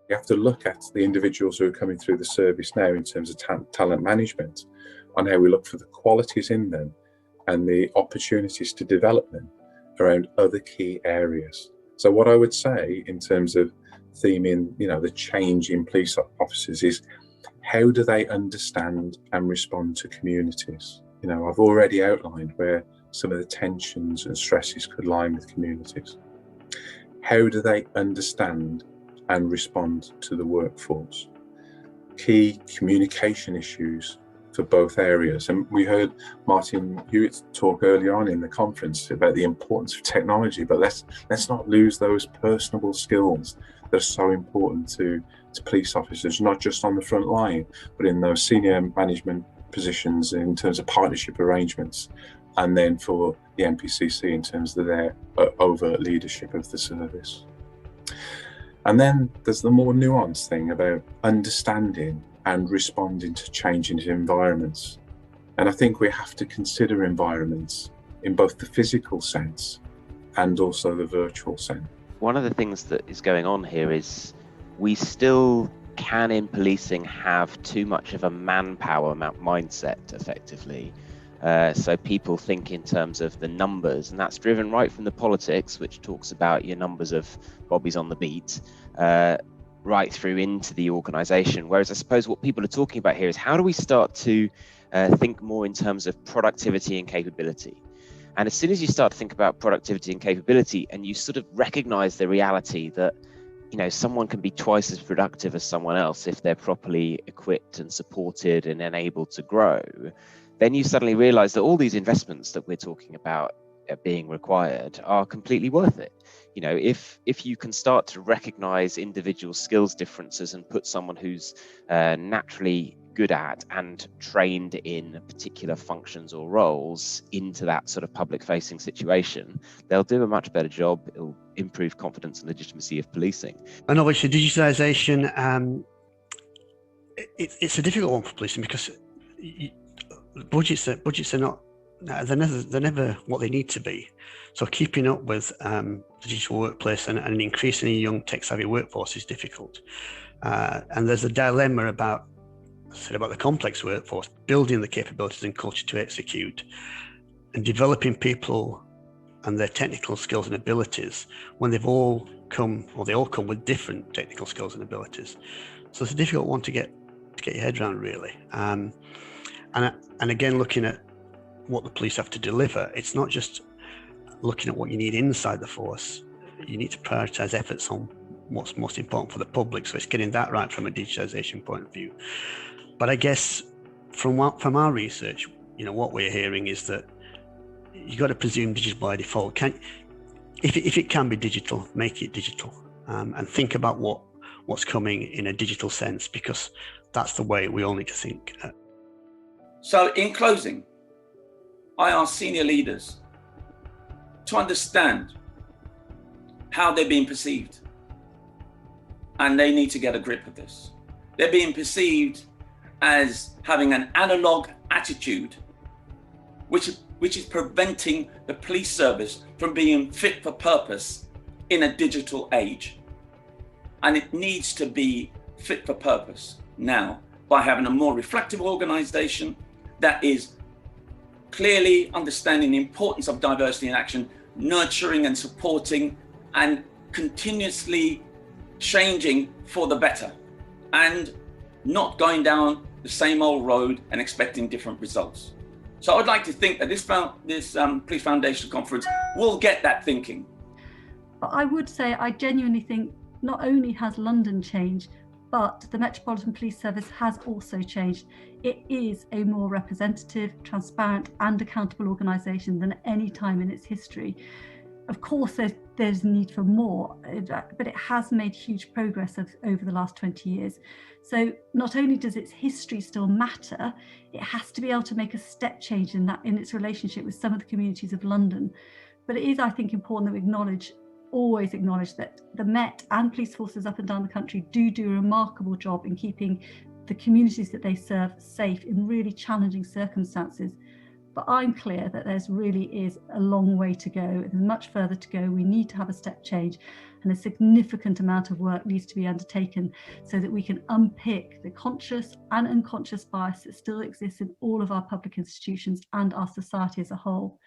You have to look at the individuals who are coming through the service now in terms of talent management, on how we look for the qualities in them and the opportunities to develop them around other key areas. So what I would say in terms of theming, the change in police officers is, how do they understand and respond to communities? I've already outlined where some of the tensions and stresses could lie with communities. How do they understand and respond to the workforce? Key communication issues for both areas. And we heard Martin Hewitt talk earlier on in the conference about the importance of technology, but let's not lose those personable skills that are so important to police officers, not just on the front line, but in those senior management positions in terms of partnership arrangements, and then for the NPCC in terms of their overt leadership of the service. And then there's the more nuanced thing about understanding and responding to changing environments. And I think we have to consider environments in both the physical sense and also the virtual sense. One of the things that is going on here is we still can in policing have too much of a manpower mindset effectively. So people think in terms of the numbers, and that's driven right from the politics, which talks about your numbers of bobbies on the beat, right through into the organisation. Whereas I suppose what people are talking about here is, how do we start to think more in terms of productivity and capability? And as soon as you start to think about productivity and capability, and you sort of recognise the reality that someone can be twice as productive as someone else if they're properly equipped and supported and enabled to grow, then you suddenly realize that all these investments that we're talking about being required are completely worth it. If you can start to recognize individual skills differences and put someone who's naturally good at and trained in particular functions or roles into that sort of public facing situation, they'll do a much better job. It'll improve confidence and legitimacy of policing. And obviously digitalization, it's a difficult one for policing, because budgets are not, they're never what they need to be. So keeping up with the digital workplace and an increasingly young tech-savvy workforce is difficult. And there's a dilemma about the complex workforce, building the capabilities and culture to execute, and developing people and their technical skills and abilities when they all come with different technical skills and abilities. So it's a difficult one to get your head around, really. And again, looking at what the police have to deliver, it's not just looking at what you need inside the force. You need to prioritize efforts on what's most important for the public. So it's getting that right from a digitalization point of view. But I guess from our research, what we're hearing is that you got to presume digital by default. If it can be digital, make it digital, and think about what's coming in a digital sense, because that's the way we all need to think. So in closing, I ask senior leaders to understand how they're being perceived, and they need to get a grip of this. They're being perceived as having an analog attitude, which is preventing the police service from being fit for purpose in a digital age. And it needs to be fit for purpose now by having a more reflective organization that is clearly understanding the importance of diversity in action, nurturing and supporting, and continuously changing for the better, and not going down the same old road and expecting different results. So I'd like to think that this Police Foundation conference will get that thinking. But I would say I genuinely think not only has London changed, but the Metropolitan Police Service has also changed. It is a more representative, transparent and accountable organisation than at any time in its history. Of course, there's need for more, but it has made huge progress over the last 20 years. So not only does its history still matter, it has to be able to make a step change in its relationship with some of the communities of London. But it is, I think, important that we always acknowledge that the Met and police forces up and down the country do a remarkable job in keeping the communities that they serve safe in really challenging circumstances. But I'm clear that there's really is a long way to go. There's much further to go. We need to have a step change, and a significant amount of work needs to be undertaken so that we can unpick the conscious and unconscious bias that still exists in all of our public institutions and our society as a whole.